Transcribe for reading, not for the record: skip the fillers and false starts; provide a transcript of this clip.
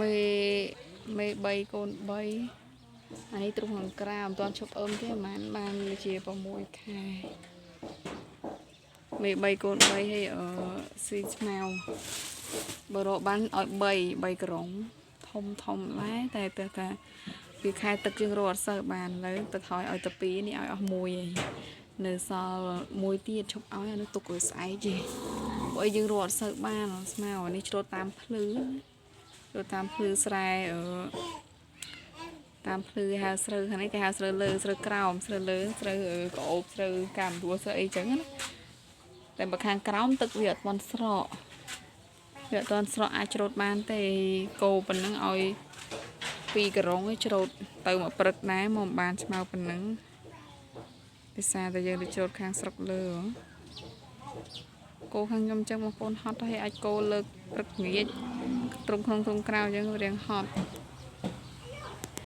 មេ3កូន3អានេះទ្រុងខាងក្រៅមិនទាន់ឈប់អឹមទេបានជា6ខែមេ3កូន3ហើយស៊ីស្មៅបើរកបានឲ្យ3ក្រុងធំដែរតែថាវាខែទឹកយើងរកអត់សូវបានលើទឹកឲ្យទៅ2នេះឲ្យអស់1ឯងនៅសល់1ទៀតឈប់ឲ្យអានោះទុកឲ្យស្អែកទេព្រោះអីយើងរកអត់សូវបានស្មៅនេះច្រូតតាមភ្លឺស្រែតាមភ្លឺហៅស្រូវខាងនេះគេហៅស្រូវលើស្រូវក្រោមស្រូវលើស្រូវក្អូបស្រូវកាមដួស្រូវអីចឹងណាតែបើខាងក្រោមទឹកវាអត់ទាន់ស្រកអាចច្រូតបានទេគោប៉ុណ្ណឹងឲ្យ2ក្រុងឯងច្រូតទៅមកព្រឹកដែរមកបានស្មៅប៉ុណ្ណឹងភាសាតែយើងទៅច្រូតខាងស្រុកលើគោខាងខ្ញុំចឹងបងប្អូនហត់ហើយអាចគោលើកព្រឹកងាយទ្រុងក្នុងទ្រុងក្រៅចឹងរៀងហត់